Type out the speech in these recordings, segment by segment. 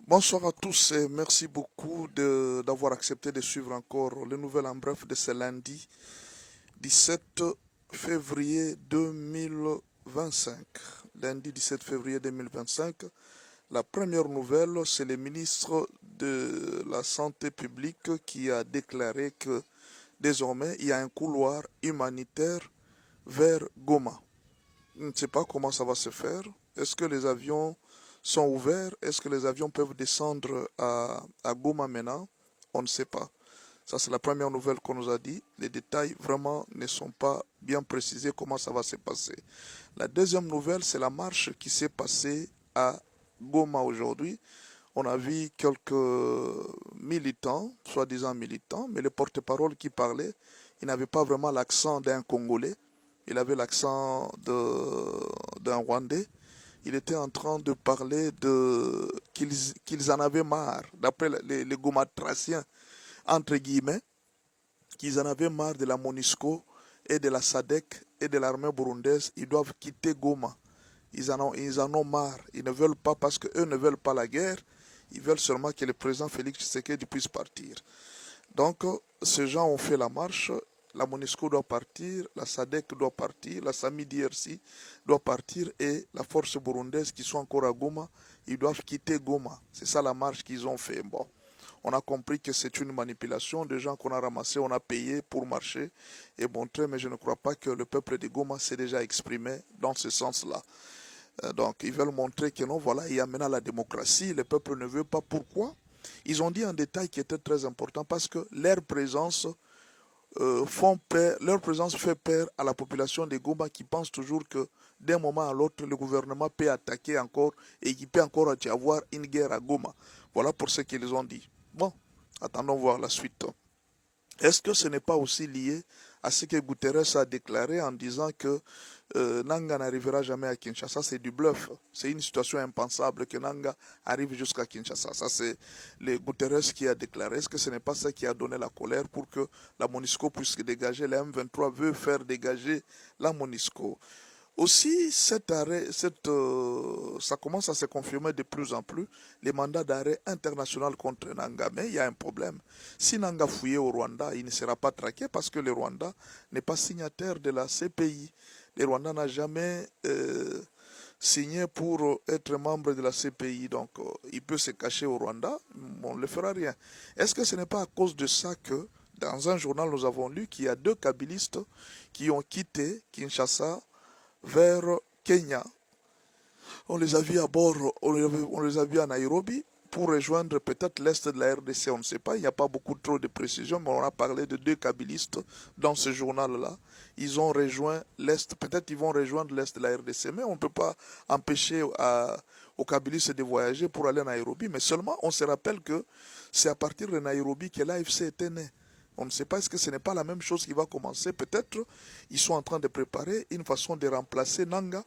Bonsoir à tous et merci beaucoup d'avoir accepté de suivre encore les nouvelles en bref de ce lundi 17 février 2025. Lundi 17 février 2025, la première nouvelle, c'est le ministre de la Santé publique qui a déclaré que désormais il y a un couloir humanitaire vers Goma. Je ne sais pas comment ça va se faire. Est-ce que les avions sont ouverts? Est-ce que les avions peuvent descendre à Goma maintenant? On ne sait pas. Ça, c'est la première nouvelle qu'on nous a dit. Les détails vraiment ne sont pas bien précisés comment ça va se passer. La deuxième nouvelle, c'est la marche qui s'est passée à Goma aujourd'hui. On a vu quelques militants, soi-disant militants, mais le porte-parole qui parlait, il n'avait pas vraiment l'accent d'un Congolais. Il avait l'accent d'un Rwandais. Il était en train de parler de qu'ils en avaient marre, d'après les gomatraciens, entre guillemets, qu'ils en avaient marre de la MONUSCO et de la SADC et de l'armée burundaise. Ils doivent quitter Goma. Ils en ont marre. Ils ne veulent pas parce qu'eux ne veulent pas la guerre. Ils veulent seulement que le président Félix Tshisekedi puisse partir. Donc, ces gens ont fait la marche. La MONUSCO doit partir, la SADC doit partir, la SAMI DRC doit partir et la force burundaise qui sont encore à Goma, ils doivent quitter Goma. C'est ça la marche qu'ils ont fait. Bon, on a compris que c'est une manipulation des gens qu'on a ramassés, on a payé pour marcher et montrer, mais je ne crois pas que le peuple de Goma s'est déjà exprimé dans ce sens-là. Donc, ils veulent montrer que non, voilà, il y a maintenant la démocratie, le peuple ne veut pas. Pourquoi? Ils ont dit un détail qui était très important parce que leur présence fait peur à la population de Goma qui pense toujours que d'un moment à l'autre, le gouvernement peut attaquer encore et qu'il peut encore y avoir une guerre à Goma. Voilà pour ce qu'ils ont dit. Bon, attendons voir la suite. Est-ce que ce n'est pas aussi lié à ce que Guterres a déclaré en disant que Nanga n'arrivera jamais à Kinshasa? C'est du bluff. C'est une situation impensable que Nanga arrive jusqu'à Kinshasa. Ça, c'est le Guterres qui a déclaré. Est-ce que ce n'est pas ça qui a donné la colère pour que la MONUSCO puisse dégager? La M23 veut faire dégager la MONUSCO. Aussi, ça commence à se confirmer de plus en plus, les mandats d'arrêt international contre Nanga. Mais il y a un problème. Si Nanga fouillait au Rwanda, il ne sera pas traqué parce que le Rwanda n'est pas signataire de la CPI. Le Rwanda n'a jamais signé pour être membre de la CPI. Donc, il peut se cacher au Rwanda, on ne le fera rien. Est-ce que ce n'est pas à cause de ça que, dans un journal, nous avons lu qu'il y a deux kabylistes qui ont quitté Kinshasa vers Kenya. On les a vus à bord, on les a vus à Nairobi pour rejoindre peut-être l'Est de la RDC, on ne sait pas, il n'y a pas beaucoup trop de précision, mais on a parlé de deux kabylistes dans ce journal-là. Ils ont rejoint l'Est, peut-être ils vont rejoindre l'Est de la RDC, mais on ne peut pas empêcher aux kabylistes de voyager pour aller à Nairobi, mais seulement on se rappelle que c'est à partir de Nairobi que l'AFC était né. On ne sait pas, est-ce que ce n'est pas la même chose qui va commencer? Peut-être ils sont en train de préparer une façon de remplacer Nanga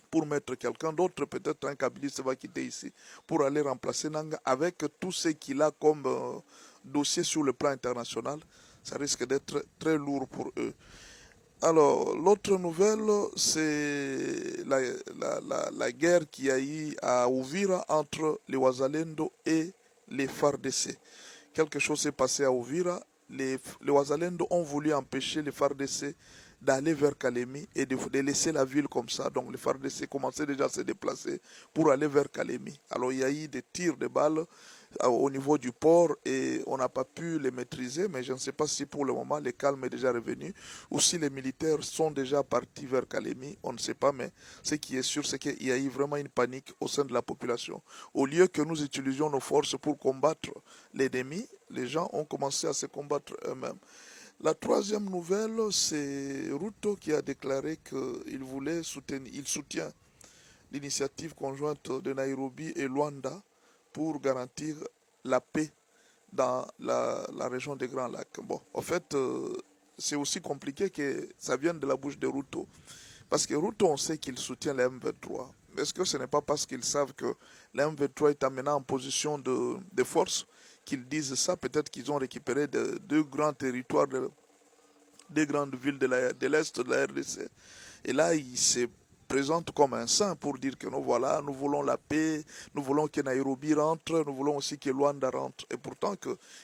pour mettre quelqu'un d'autre, peut-être un kabiliste va quitter ici, pour aller remplacer Nanga avec tout ce qu'il a comme dossier sur le plan international. Ça risque d'être très lourd pour eux. Alors, l'autre nouvelle, c'est la guerre qu'il y a eu à Ouvira entre les Wazalendo et les FARDC. Quelque chose s'est passé à Ouvira. Les Wazalendo ont voulu empêcher les FARDC d'aller vers Kalemi et de laisser la ville comme ça. Donc les FARDC commençaient déjà à se déplacer pour aller vers Kalemi. Alors il y a eu des tirs de balles au niveau du port et on n'a pas pu les maîtriser, mais je ne sais pas si pour le moment le calme est déjà revenu ou si les militaires sont déjà partis vers Kalemi, on ne sait pas, mais ce qui est sûr, c'est qu'il y a eu vraiment une panique au sein de la population. Au lieu que nous utilisions nos forces pour combattre l'ennemi, les gens ont commencé à se combattre eux-mêmes. La troisième nouvelle, c'est Ruto qui a déclaré il soutient l'initiative conjointe de Nairobi et Luanda pour garantir la paix dans la région des Grands Lacs. Bon, en fait, c'est aussi compliqué que ça vienne de la bouche de Ruto. Parce que Ruto, on sait qu'il soutient la M23. Est-ce que ce n'est pas parce qu'ils savent que la M23 est amenée en position de force qu'ils disent ça? Peut-être qu'ils ont récupéré deux grands territoires, des grandes villes de l'Est de la RDC. Et là, présente comme un saint pour dire que nous voilà, nous voulons la paix, nous voulons que Nairobi rentre, nous voulons aussi que Luanda rentre. Et pourtant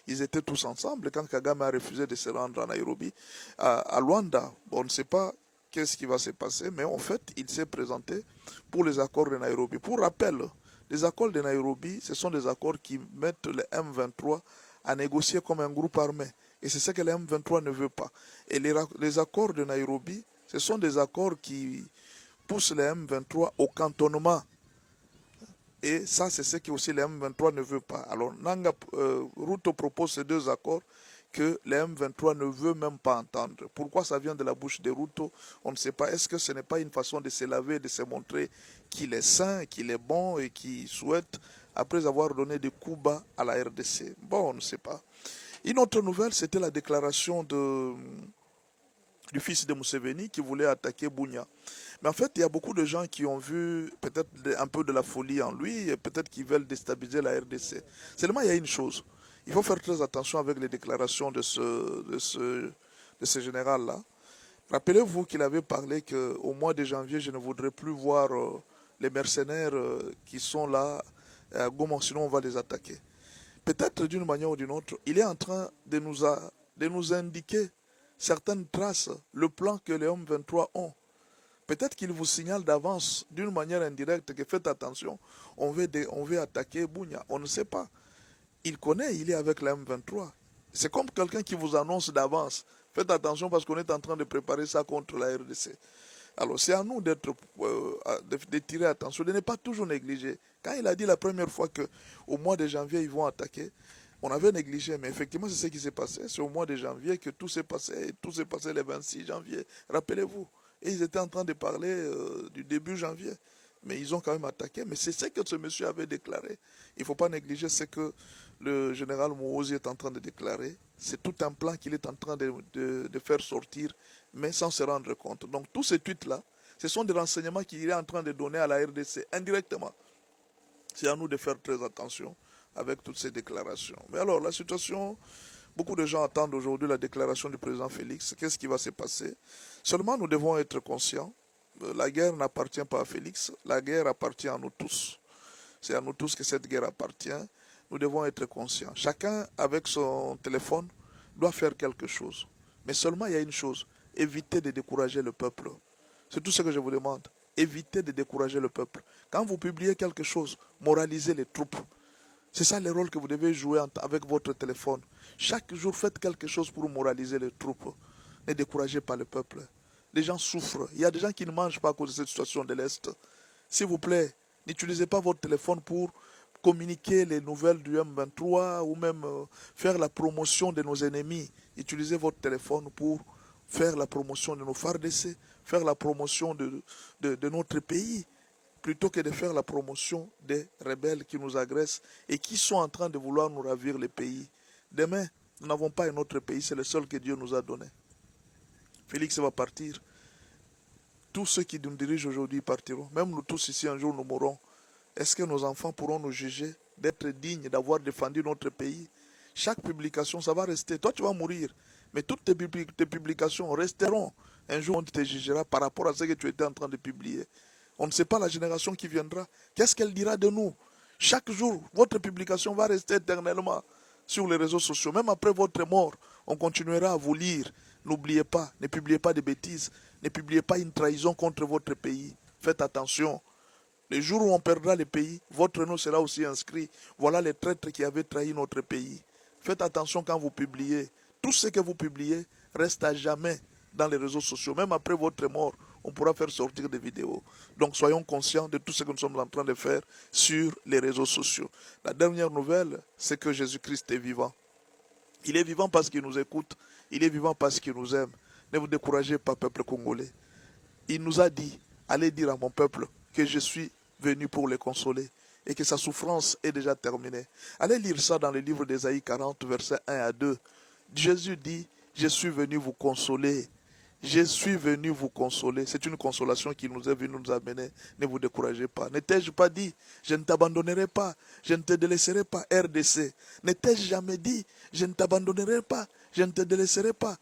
ils étaient tous ensemble. Quand Kagame a refusé de se rendre à Nairobi, à Luanda, on ne sait pas qu'est-ce qui va se passer, mais en fait, il s'est présenté pour les accords de Nairobi. Pour rappel, les accords de Nairobi, ce sont des accords qui mettent le M23 à négocier comme un groupe armé. Et c'est ce que le M23 ne veut pas. Et les accords de Nairobi, ce sont des accords qui poussent le M23 au cantonnement. Et ça, c'est ce que aussi le M23 ne veut pas. Alors, Ruto propose ces deux accords que le M23 ne veut même pas entendre. Pourquoi ça vient de la bouche de Ruto? On ne sait pas. Est-ce que ce n'est pas une façon de se laver, de se montrer qu'il est sain, qu'il est bon et qu'il souhaite, après avoir donné des coups bas à la RDC? Bon, on ne sait pas. Une autre nouvelle, c'était la déclaration du fils de Museveni qui voulait attaquer Bunia. Mais en fait, il y a beaucoup de gens qui ont vu peut-être un peu de la folie en lui et peut-être qu'ils veulent déstabiliser la RDC. Seulement, il y a une chose. Il faut faire très attention avec les déclarations de ce général-là. Rappelez-vous qu'il avait parlé qu'au mois de janvier, je ne voudrais plus voir les mercenaires qui sont là à Goma, sinon on va les attaquer. Peut-être d'une manière ou d'une autre, il est en train de nous indiquer certaines traces, le plan que les hommes 23 ont. Peut-être qu'il vous signale d'avance, d'une manière indirecte, que faites attention, on veut attaquer Bunia. On ne sait pas. Il connaît, il est avec la M23. C'est comme quelqu'un qui vous annonce d'avance. Faites attention parce qu'on est en train de préparer ça contre la RDC. Alors c'est à nous de tirer attention, de ne pas toujours négliger. Quand il a dit la première fois qu'au mois de janvier, ils vont attaquer, on avait négligé, mais effectivement c'est ce qui s'est passé. C'est au mois de janvier que tout s'est passé. Tout s'est passé le 26 janvier. Rappelez-vous. Et ils étaient en train de parler du début janvier. Mais ils ont quand même attaqué. Mais c'est ce que ce monsieur avait déclaré. Il ne faut pas négliger ce que le général Muhoozi est en train de déclarer. C'est tout un plan qu'il est en train de faire sortir, mais sans se rendre compte. Donc tous ces tweets-là, ce sont des renseignements qu'il est en train de donner à la RDC indirectement. C'est à nous de faire très attention avec toutes ces déclarations. Mais alors, la situation, beaucoup de gens attendent aujourd'hui la déclaration du président Félix. Qu'est-ce qui va se passer? Seulement, nous devons être conscients. La guerre n'appartient pas à Félix. La guerre appartient à nous tous. C'est à nous tous que cette guerre appartient. Nous devons être conscients. Chacun, avec son téléphone, doit faire quelque chose. Mais seulement, il y a une chose. Évitez de décourager le peuple. C'est tout ce que je vous demande. Évitez de décourager le peuple. Quand vous publiez quelque chose, moralisez les troupes. C'est ça le rôle que vous devez jouer avec votre téléphone. Chaque jour, faites quelque chose pour moraliser les troupes. Ne découragez pas le peuple. Les gens souffrent. Il y a des gens qui ne mangent pas à cause de cette situation de l'Est. S'il vous plaît, n'utilisez pas votre téléphone pour communiquer les nouvelles du M23 ou même faire la promotion de nos ennemis. Utilisez votre téléphone pour faire la promotion de nos FARDC, faire la promotion de notre pays, plutôt que de faire la promotion des rebelles qui nous agressent et qui sont en train de vouloir nous ravir le pays. Demain, nous n'avons pas un autre pays, c'est le seul que Dieu nous a donné. Félix va partir. Tous ceux qui nous dirigent aujourd'hui partiront. Même nous tous ici, un jour, nous mourrons. Est-ce que nos enfants pourront nous juger d'être dignes d'avoir défendu notre pays? Chaque publication, ça va rester. Toi, tu vas mourir. Mais toutes tes publications resteront. Un jour, on te jugera par rapport à ce que tu étais en train de publier. On ne sait pas la génération qui viendra. Qu'est-ce qu'elle dira de nous? Chaque jour, votre publication va rester éternellement sur les réseaux sociaux. Même après votre mort, on continuera à vous lire. N'oubliez pas, ne publiez pas de bêtises. Ne publiez pas une trahison contre votre pays. Faites attention. Le jour où on perdra le pays, votre nom sera aussi inscrit. Voilà les traîtres qui avaient trahi notre pays. Faites attention quand vous publiez. Tout ce que vous publiez reste à jamais dans les réseaux sociaux. Même après votre mort, on pourra faire sortir des vidéos. Donc soyons conscients de tout ce que nous sommes en train de faire sur les réseaux sociaux. La dernière nouvelle, c'est que Jésus-Christ est vivant. Il est vivant parce qu'il nous écoute. Il est vivant parce qu'il nous aime. Ne vous découragez pas, peuple congolais. Il nous a dit, allez dire à mon peuple que je suis venu pour les consoler et que sa souffrance est déjà terminée. Allez lire ça dans le livre d'Ésaïe 40, versets 1 à 2. Jésus dit, je suis venu vous consoler. Je suis venu vous consoler. C'est une consolation qui nous est venue nous amener. Ne vous découragez pas. N'ai-je pas dit, je ne t'abandonnerai pas, je ne te délaisserai pas, RDC. N'ai-je jamais dit, je ne t'abandonnerai pas, je ne te délaisserai pas.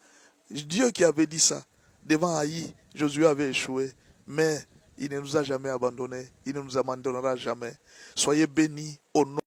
Dieu qui avait dit ça, devant Haï, Josué avait échoué. Mais Il ne nous a jamais abandonnés. Il ne nous abandonnera jamais. Soyez bénis au nom